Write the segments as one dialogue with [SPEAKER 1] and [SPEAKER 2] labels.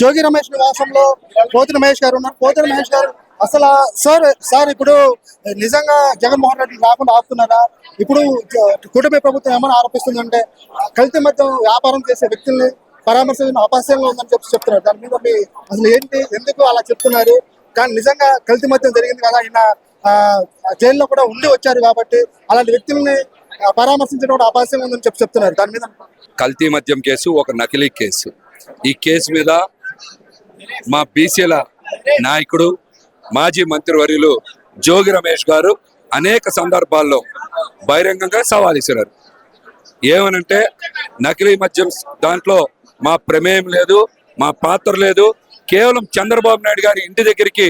[SPEAKER 1] జోగి రమేష్ నివాసంలో పోతిన మహేష్ గారు ఉన్నారు. పోతిన మహేష్ గారు అసలు సార్ ఇప్పుడు నిజంగా జగన్మోహన్ రెడ్డి రాకుండా ఆపుతున్నారా? ఇప్పుడు కూటమి ప్రభుత్వం ఏమైనా ఆరోపిస్తుందంటే కల్తీ మధ్య వ్యాపారం చేసే వ్యక్తుల్ని పరామర్శించిన అపహాస్యంగా ఉందని చెప్తున్నారు. దాని మీద మీ అసలు ఏంటి, ఎందుకు అలా చెప్తున్నారు? కానీ నిజంగా కల్తీ మధ్యం జరిగింది కదా, ఆయన జైల్లో కూడా ఉండి వచ్చారు కాబట్టి అలాంటి వ్యక్తుల్ని పరామర్శించడం కూడా అపహాస్యంగా ఉందని చెప్తున్నారు. దాని మీద
[SPEAKER 2] కల్తీ మద్యం కేసు ఒక నకిలీ కేసు. ఈ కేసు మీద మా బీసీల నాయకుడు మాజీ మంత్రివర్యులు జోగి రమేష్ గారు అనేక సందర్భాల్లో బహిరంగంగా సవాల్ ఇస్తున్నారు. ఏమనంటే నకిలీ మద్యం దాంట్లో మా ప్రమేయం లేదు, మా పాత్ర లేదు, కేవలం చంద్రబాబు నాయుడు గారి ఇంటి దగ్గరికి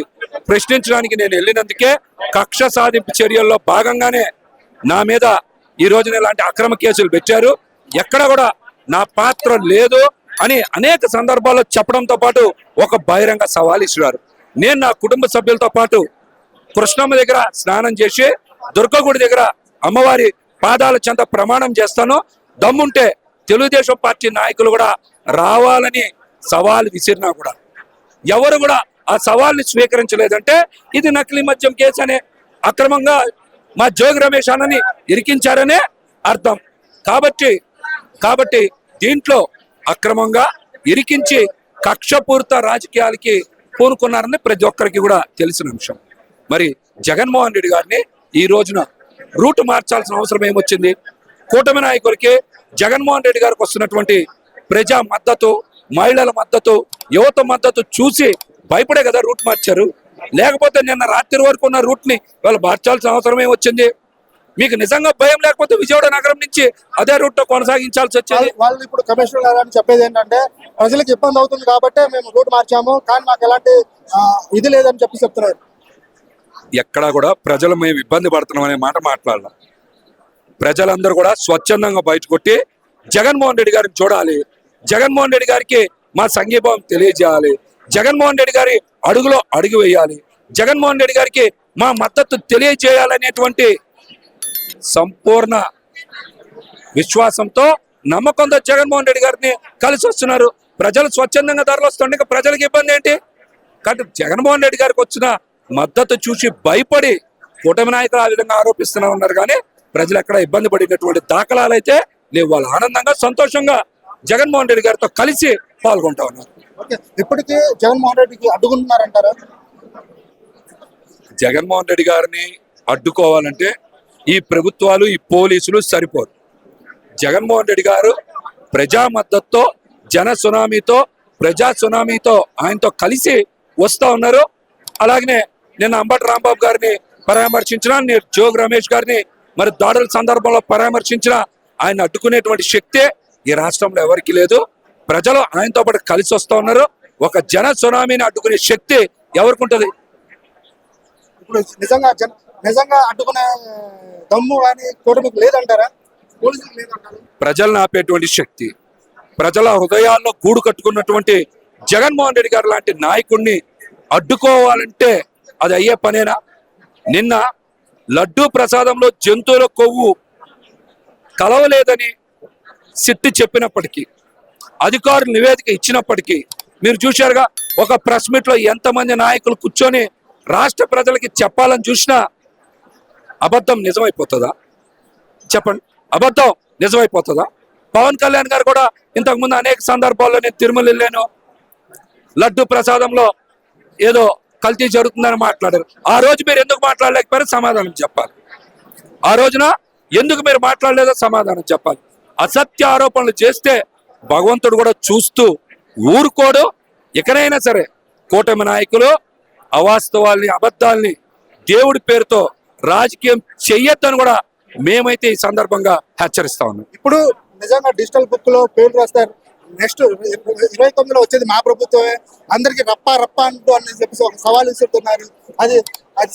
[SPEAKER 2] ప్రశ్నించడానికి నేను వెళ్ళినందుకే కక్ష సాధింపు చర్యల్లో భాగంగానే నా మీద ఈ రోజున ఇలాంటి అక్రమ కేసులు పెట్టారు, ఎక్కడ కూడా నా పాత్ర లేదు అని అనేక సందర్భాల్లో చెప్పడంతో పాటు ఒక బహిరంగ సవాల్ ఇస్తున్నారు. నేను నా కుటుంబ సభ్యులతో పాటు కృష్ణమ్మ దగ్గర స్నానం చేసి దుర్గగుడి దగ్గర అమ్మవారి పాదాల చెంత ప్రమాణం చేస్తాను, దమ్ముంటే తెలుగుదేశం పార్టీ నాయకులు కూడా రావాలని సవాల్ విసిరినా కూడా ఎవరు కూడా ఆ సవాల్ని స్వీకరించలేదంటే ఇది నకిలీ మద్యం కేసు అనే అక్రమంగా మా జోగి రమేష్ అన్నని ఇరికించారనే అర్థం. కాబట్టి దీంట్లో అక్రమంగా ఇరికించి కక్షపూరిత రాజకీయాలకి పూనుకున్నారని ప్రతి ఒక్కరికి కూడా తెలిసిన అంశం. మరి జగన్మోహన్ రెడ్డి గారిని ఈ రోజున రూటు మార్చాల్సిన అవసరం ఏమొచ్చింది? కూటమి నాయకులకి జగన్మోహన్ రెడ్డి గారికి వస్తున్నటువంటి ప్రజా మద్దతు, మహిళల మద్దతు, యువత మద్దతు చూసి భయపడే కదా రూట్ మార్చారు. లేకపోతే నిన్న రాత్రి వరకు ఉన్న రూట్ ని వాళ్ళు మార్చాల్సిన అవసరం ఏమొచ్చింది? మీకు నిజంగా భయం లేకపోతే విజయవాడ నగరం నుంచి అదే రూట్ లో కొనసాగించాల్సి వచ్చేది.
[SPEAKER 1] వాళ్ళు ఇప్పుడు కమిషనర్ గారు అని చెప్పేది ఏంటంటే ప్రజలకు ఇబ్బంది అవుతుంది కాబట్టి మేము రూట్ మార్చాము, కానీ మాకు ఎలాంటి ఇది లేదని చెప్తున్నారు.
[SPEAKER 2] ఎక్కడా కూడా ప్రజలు మేము ఇబ్బంది పడుతున్నాం అనే మాట మాట్లాడాలి. ప్రజలందరూ కూడా స్వచ్ఛందంగా బయట కొట్టి జగన్మోహన్ రెడ్డి గారిని చూడాలి, జగన్మోహన్ రెడ్డి గారికి మా సంఘీభావం తెలియజేయాలి, జగన్మోహన్ రెడ్డి గారి అడుగులో అడుగు వేయాలి, జగన్మోహన్ రెడ్డి గారికి మా మద్దతు తెలియజేయాలనేటువంటి సంపూర్ణ విశ్వాసంతో నమ్మకంతో జగన్మోహన్ రెడ్డి గారిని కలిసి వస్తున్నారు. ప్రజలు స్వచ్ఛందంగా ధరలు వస్తుండే ఇంకా ప్రజలకు ఇబ్బంది ఏంటి? కాబట్టి జగన్మోహన్ రెడ్డి గారికి వచ్చిన మద్దతు చూసి భయపడి కూటమి నాయకులు ఆ విధంగా ఆరోపిస్తూనే ఉన్నారు, కానీ ప్రజలు ఎక్కడ ఇబ్బంది పడినటువంటి దాఖలాలు అయితే లేవు. వాళ్ళు ఆనందంగా సంతోషంగా జగన్మోహన్ రెడ్డి గారితో కలిసి పాల్గొంటా ఉన్నారు.
[SPEAKER 1] ఇప్పటికీ జగన్మోహన్ రెడ్డికి అడ్డుకుంటున్నారంటారా?
[SPEAKER 2] జగన్మోహన్ రెడ్డి గారిని అడ్డుకోవాలంటే ఈ ప్రభుత్వాలు, ఈ పోలీసులు సరిపోరు. జగన్మోహన్ రెడ్డి గారు ప్రజా మద్దతుతో, జన సునామీతో, ప్రజా సునామీతో ఆయనతో కలిసి వస్తూ ఉన్నారు. అలాగనే నిన్న అంబటి రాంబాబు గారిని పరామర్శించిన, నేను జోగి రమేష్ గారిని మరి దాడుల సందర్భంలో పరామర్శించిన, ఆయన అడ్డుకునేటువంటి శక్తే ఈ రాష్ట్రంలో ఎవరికి లేదు. ప్రజలు ఆయనతో పాటు కలిసి వస్తూ ఉన్నారు. ఒక జన సునామీని అడ్డుకునే శక్తి ఎవరికి ఉంటుంది?
[SPEAKER 1] ఇప్పుడు నిజంగా అడ్డుకునే దమ్ము కానీ కూటమికి లేదంటారా? పోలీసులకు లేదంటారా?
[SPEAKER 2] ప్రజలను ఆపేటువంటి శక్తి, ప్రజల హృదయాల్లో గూడు కట్టుకున్నటువంటి జగన్మోహన్ రెడ్డి గారు లాంటి నాయకుడిని అడ్డుకోవాలంటే అది అయ్యే పనేనా? నిన్న లడ్డూ ప్రసాదంలో జంతువుల కొవ్వు కలవలేదని సిట్టి చెప్పినప్పటికీ, అధికారులు నివేదిక ఇచ్చినప్పటికీ మీరు చూశారుగా, ఒక ప్రెస్ మీట్ లో ఎంతమంది నాయకులు కూర్చొని రాష్ట్ర ప్రజలకి చెప్పాలని చూసినా అబద్ధం నిజమైపోతుందా? చెప్పండి, అబద్ధం నిజమైపోతుందా? పవన్ కళ్యాణ్ గారు కూడా ఇంతకుముందు అనేక సందర్భాల్లో నేను తిరుమల వెళ్ళాను, లడ్డు ప్రసాదంలో ఏదో కల్తీ జరుగుతుందని మాట్లాడారు. ఆ రోజు మీరు ఎందుకు మాట్లాడలేకపోయారో సమాధానం చెప్పాలి. ఆ రోజున ఎందుకు మీరు మాట్లాడలేదో సమాధానం చెప్పాలి. అసత్య ఆరోపణలు చేస్తే భగవంతుడు కూడా చూస్తూ ఊరుకోడు. ఎక్కడైనా సరే కూటమి నాయకులు అవాస్తవాల్ని, అబద్ధాల్ని దేవుడి పేరుతో రాజకీయం చెయ్యొద్దని కూడా మేమైతే ఈ సందర్భంగా హెచ్చరిస్తా ఉన్నాం.
[SPEAKER 1] ఇప్పుడు నిజంగా డిజిటల్ బుక్ లో పేర్లు రాస్తారు, నెక్స్ట్ 29లో వచ్చేది మా ప్రభుత్వమే, అందరికి రప్ప అంటూ అని చెప్పేసి ఒక సవాల్ ఇస్తున్నారు. అది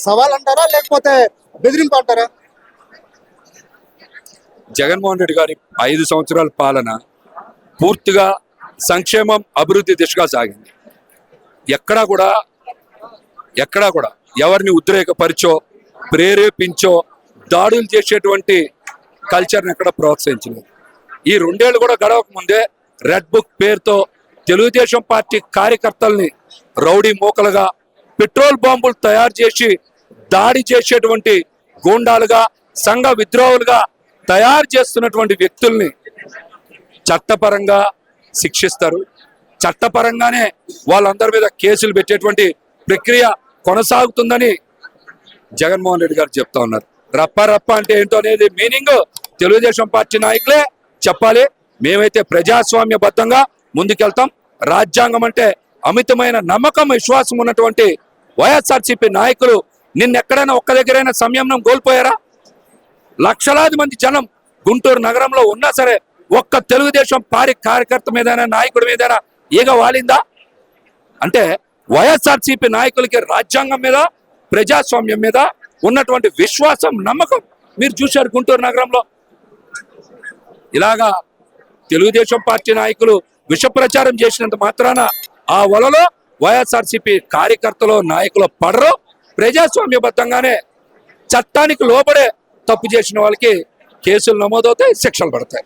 [SPEAKER 1] సవాల్ అంటారా లేకపోతే బెదిరింపు అంటారా?
[SPEAKER 2] జగన్మోహన్ రెడ్డి గారి 5 సంవత్సరాల పాలన పూర్తిగా సంక్షేమం, అభివృద్ధి దిశగా సాగింది. ఎక్కడా కూడా ఎవరిని ఉద్రేకపరిచో, ప్రేరేపించో దాడులు చేసేటువంటి కల్చర్ని ఎక్కడ ప్రోత్సహించలేదు. ఈ 2 ఏళ్ళు కూడా గడవక ముందే రెడ్ బుక్ పేరుతో తెలుగుదేశం పార్టీ కార్యకర్తల్ని రౌడీ మూకలుగా, పెట్రోల్ బాంబులు తయారు చేసి దాడి చేసేటువంటి గూండాలుగా, సంఘ విద్రోహులుగా తయారు చేస్తున్నటువంటి వ్యక్తుల్ని చట్టపరంగా శిక్షిస్తారు. చట్టపరంగానే వాళ్ళందరి మీద కేసులు పెట్టేటువంటి ప్రక్రియ కొనసాగుతుందని జగన్మోహన్ రెడ్డి గారు చెప్తా ఉన్నారు. రప్ప రప్ప అంటే ఏంటో అనేది మీనింగ్ తెలుగుదేశం పార్టీ నాయకులే చెప్పాలి. మేమైతే ప్రజాస్వామ్యబద్ధంగా ముందుకెళ్తాం. రాజ్యాంగం అంటే అమితమైన నమ్మకం, విశ్వాసం ఉన్నటువంటి వైఎస్ఆర్సీపీ నాయకులు నిన్నెక్కడైనా ఒక్క దగ్గరైనా సంయమనం కోల్పోయారా? లక్షలాది మంది జనం గుంటూరు నగరంలో ఉన్నా సరే ఒక్క తెలుగుదేశం పార్టీ కార్యకర్త మీదైనా, నాయకుడి మీదైనా ఈగ వాలిందా? అంటే వైఎస్ఆర్సీపీ నాయకులకి రాజ్యాంగం మీద, ప్రజాస్వామ్యం మీద ఉన్నటువంటి విశ్వాసం, నమ్మకం మీరు చూశారు గుంటూరు నగరంలో. ఇలాగా తెలుగుదేశం పార్టీ నాయకులు విష ప్రచారం చేసినంత మాత్రాన ఆ వలలో వైఎస్ఆర్సీపీ కార్యకర్తలు, నాయకులు పడరు. ప్రజాస్వామ్యబద్ధంగానే చట్టానికి లోబడే తప్పు చేసిన వాళ్ళకి కేసులు నమోదవుతాయి, శిక్షలు పడతాయి.